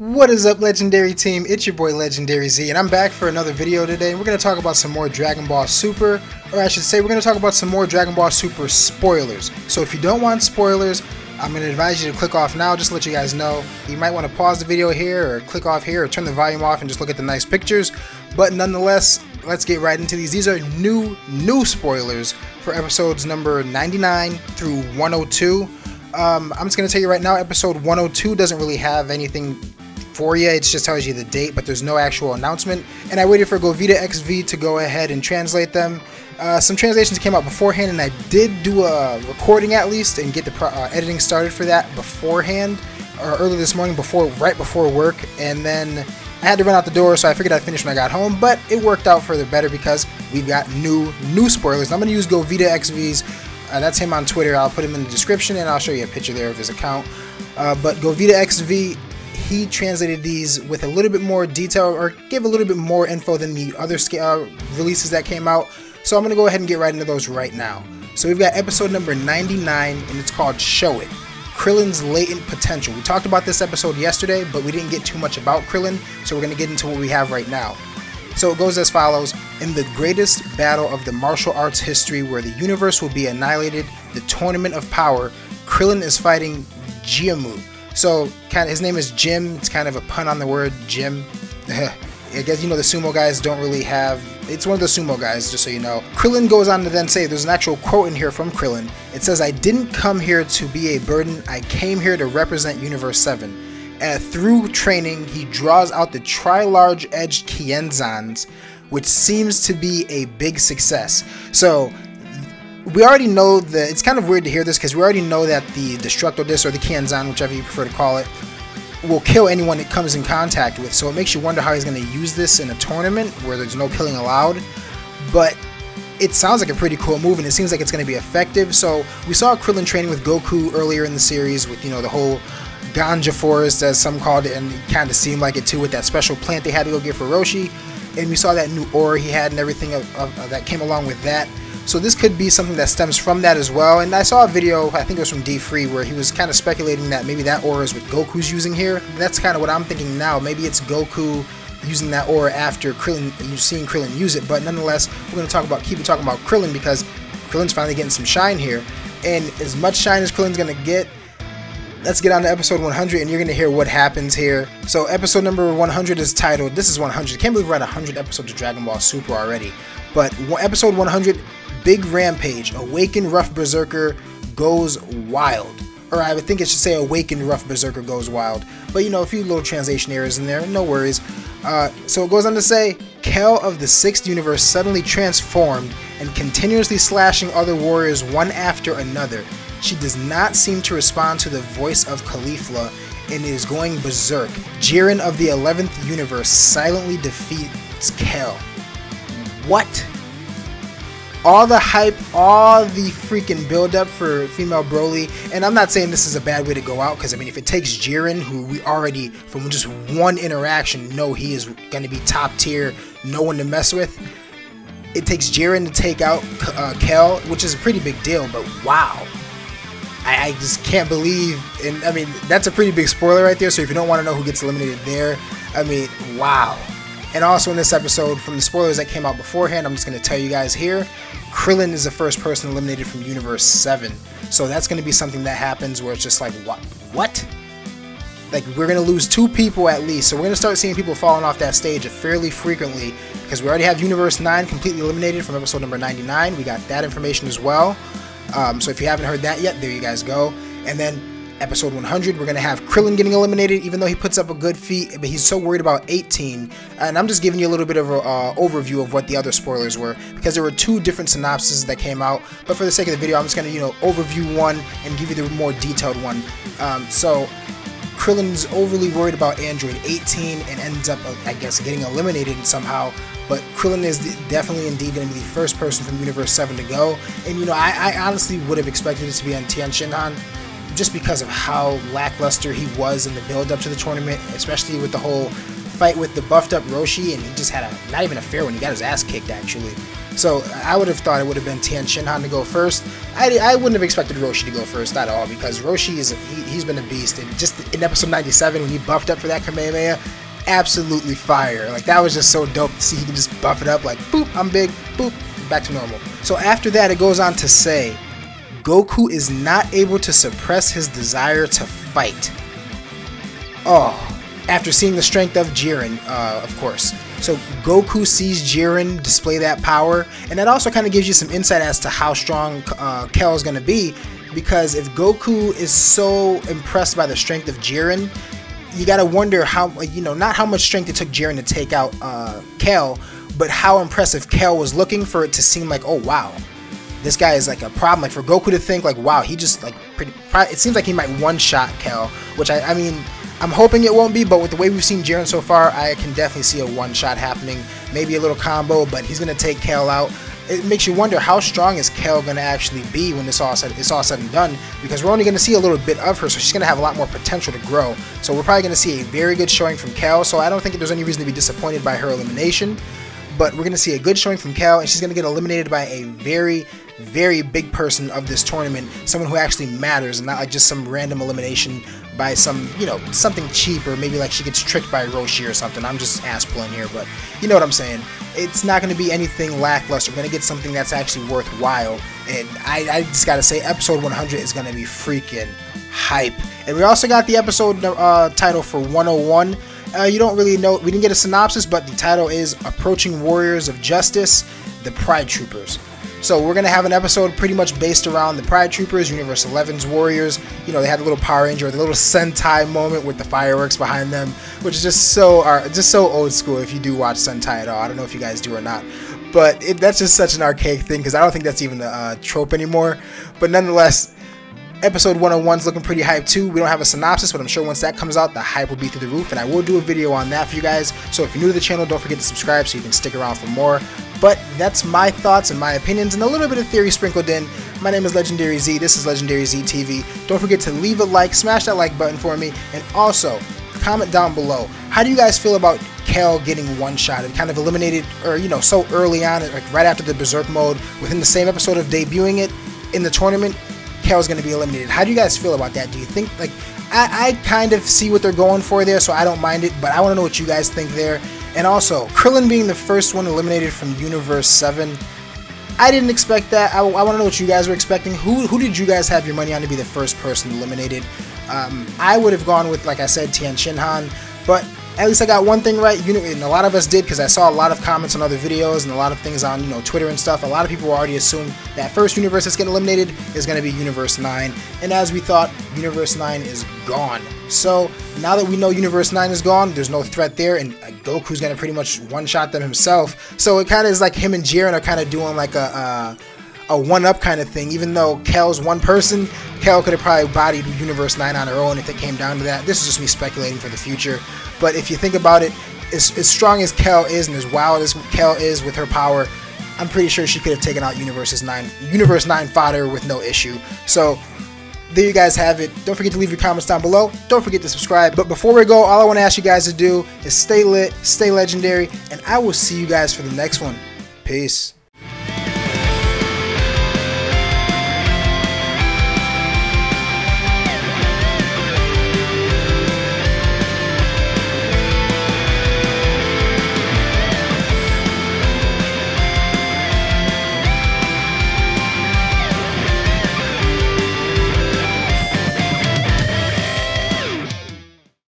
What is up, Legendary Team? It's your boy Legendary Z, and I'm back for another video today. And we're going to talk about some more Dragon Ball Super, or I should say we're going to talk about some more Dragon Ball Super spoilers. So if you don't want spoilers, I'm going to advise you to click off now, just to let you guys know. You might want to pause the video here, or click off here, or turn the volume off and just look at the nice pictures. But nonetheless, let's get right into these. These are new spoilers for episodes number 99 through 102. I'm just going to tell you right now, episode 102 doesn't really have anything for you. It just tells you the date, but there's no actual announcement. And I waited for Govita XV to go ahead and translate them. Some translations came out beforehand, and I did do a recording at least and get the editing started for that beforehand, or early this morning, right before work. And then I had to run out the door, so I figured I'd finish when I got home. But it worked out for the better because we've got new spoilers. And I'm going to use Govita XV's. That's him on Twitter. I'll put him in the description, and I'll show you a picture there of his account. But Govita XV, he translated these with a little bit more detail, or gave a little bit more info than the other releases that came out. So I'm going to go ahead and get right into those right now. So we've got episode number 99, and it's called Show It. Krillin's Latent Potential. We talked about this episode yesterday, but we didn't get too much about Krillin, so we're going to get into what we have right now. So it goes as follows. In the greatest battle of the martial arts history, where the universe will be annihilated, the Tournament of Power, Krillin is fighting Jiamu. So, his name is Jim. It's kind of a pun on the word Jim. I guess, you know, the sumo guys don't really have... It's one of the sumo guys, just so you know. Krillin goes on to then say, there's an actual quote in here from Krillin. It says, "I didn't come here to be a burden. I came here to represent Universe 7. And through training, he draws out the tri-large-edged Kienzans, which seems to be a big success." So, we already know that, it's kind of weird to hear this because we already know that the Destructo Disc, or the Kienzan, whichever you prefer to call it, will kill anyone it comes in contact with. So it makes you wonder how he's going to use this in a tournament where there's no killing allowed. But it sounds like a pretty cool move, and it seems like it's going to be effective. So we saw Crillon Training with Goku earlier in the series with, you know, the whole Ganja Forest, as some called it, and it kind of seemed like it too with that special plant they had to go get for Roshi. And we saw that new aura he had and everything that came along with that. So this could be something that stems from that as well. And I saw a video, I think it was from D-Free, where he was kind of speculating that maybe that aura is what Goku's using here. That's kind of what I'm thinking now. Maybe it's Goku using that aura after Krillin, you've seen Krillin use it. But nonetheless, we're going to keep talking about Krillin, because Krillin's finally getting some shine here. And as much shine as Krillin's going to get, let's get on to episode 100, and you're going to hear what happens here. So episode number 100 is titled, this is 100. I can't believe we're at 100 episodes of Dragon Ball Super already. But episode 100, Big Rampage, Awakened Rough Berserker Goes Wild. Or I would think it should say Awakened Rough Berserker Goes Wild. But, you know, a few little translation errors in there, no worries. So it goes on to say, Kel of the 6th universe suddenly transformed and continuously slashing other warriors one after another. She does not seem to respond to the voice of Caulifla and is going berserk. Jiren of the 11th universe silently defeats Kel. What? All the hype, all the freaking build-up for female Broly, and I'm not saying this is a bad way to go out, because I mean, if it takes Jiren, who we already, from just one interaction, know he is going to be top tier, no one to mess with, it takes Jiren to take out Kel, which is a pretty big deal, but wow. I just can't believe, and I mean, that's a pretty big spoiler right there, so if you don't want to know who gets eliminated there, I mean, wow. And also in this episode, from the spoilers that came out beforehand, I'm just going to tell you guys here, Krillin is the first person eliminated from Universe 7. So that's going to be something that happens where it's just like, what? Like, we're going to lose 2 people at least. So we're going to start seeing people falling off that stage fairly frequently, because we already have Universe 9 completely eliminated from episode number 99. We got that information as well. So if you haven't heard that yet, there you guys go. And then episode 100, we're going to have Krillin getting eliminated, even though he puts up a good feat, but he's so worried about 18. And I'm just giving you a little bit of an overview of what the other spoilers were, because there were 2 different synopses that came out. But for the sake of the video, I'm just going to, you know, overview one and give you the more detailed one. So Krillin's overly worried about Android 18 and ends up, I guess, getting eliminated somehow. But Krillin is definitely indeed going to be the first person from Universe 7 to go. And, you know, I honestly would have expected it to be on Tien Shinhan, just because of how lackluster he was in the build-up to the tournament, especially with the whole fight with the buffed-up Roshi, and he just had not even a fair one. He got his ass kicked, actually. So I would have thought it would have been Tien Shinhan to go first, I wouldn't have expected Roshi to go first at all, because Roshi he's been a beast, and just in episode 97 when he buffed up for that Kamehameha, absolutely fire. Like, that was just so dope to see he can just buff it up like boop, I'm big, boop, back to normal. So after that, it goes on to say Goku is not able to suppress his desire to fight. Oh, after seeing the strength of Jiren, of course. So Goku sees Jiren display that power, and that also kind of gives you some insight as to how strong Kel is going to be, because if Goku is so impressed by the strength of Jiren, you got to wonder how, not how much strength it took Jiren to take out Kel, but how impressive Kel was looking for it to seem like, oh wow, this guy is like a problem. Like, for Goku to think like, wow, he just like it seems like he might one-shot Kel, which I mean, I'm hoping it won't be, but with the way we've seen Jiren so far, I can definitely see a one-shot happening. Maybe a little combo, but he's going to take Kel out. It makes you wonder, how strong is Kel going to actually be when it's all said and done, because we're only going to see a little bit of her, so she's going to have a lot more potential to grow. So we're probably going to see a very good showing from Kel, so I don't think there's any reason to be disappointed by her elimination. But we're going to see a good showing from Kel, and she's going to get eliminated by a very, very big person of this tournament, someone who actually matters, and not like just some random elimination by some, something cheap, or maybe like she gets tricked by Roshi or something. I'm just ass pulling here, but you know what I'm saying. It's not going to be anything lackluster. We're going to get something that's actually worthwhile, and I just got to say, episode 100 is going to be freaking hype. And we also got the episode title for 101. You don't really know, we didn't get a synopsis, but the title is Approaching Warriors of Justice, the Pride Troopers. So we're going to have an episode pretty much based around the Pride Troopers, Universe 11's warriors. They had a little Power Ranger, the little Sentai moment with the fireworks behind them, which is just so old school if you do watch Sentai at all. I don't know if you guys do or not, but that's just such an archaic thing, because I don't think that's even a trope anymore. But nonetheless, episode 101 is looking pretty hype too. We don't have a synopsis, but I'm sure once that comes out, the hype will be through the roof, and I will do a video on that for you guys. So if you're new to the channel, don't forget to subscribe so you can stick around for more. But that's my thoughts and my opinions and a little bit of theory sprinkled in. My name is Legendary Z. This is Legendary Z TV. Don't forget to leave a like, smash that like button for me, and also comment down below. How do you guys feel about Kel getting one-shotted, kind of eliminated, or so early on, like right after the Berserk mode, within the same episode of debuting it in the tournament? Kel's going to be eliminated. How do you guys feel about that? Do you think, like, I kind of see what they're going for there, so I don't mind it, but I want to know what you guys think there. And also, Krillin being the first one eliminated from Universe 7, I didn't expect that. I want to know what you guys were expecting. Who did you guys have your money on to be the first person eliminated? I would have gone with, like I said, Tien Shinhan, but at least I got one thing right, and a lot of us did, because I saw a lot of comments on other videos and a lot of things on Twitter and stuff. A lot of people already assumed that first universe that's getting eliminated is going to be Universe 9, and as we thought, Universe 9 is gone. So now that we know Universe 9 is gone, there's no threat there, and Goku's going to pretty much one-shot them himself. So it kind of is like him and Jiren are kind of doing like a one-up kind of thing. Even though Kel's one person, Kel could have probably bodied Universe 9 on her own if it came down to that. This is just me speculating for the future. But if you think about it, as strong as Kel is and as wild as Kel is with her power, I'm pretty sure she could have taken out Universe 9 fodder with no issue. So there you guys have it. Don't forget to leave your comments down below. Don't forget to subscribe. But before we go, all I want to ask you guys to do is stay lit, stay legendary, and I will see you guys for the next one. Peace.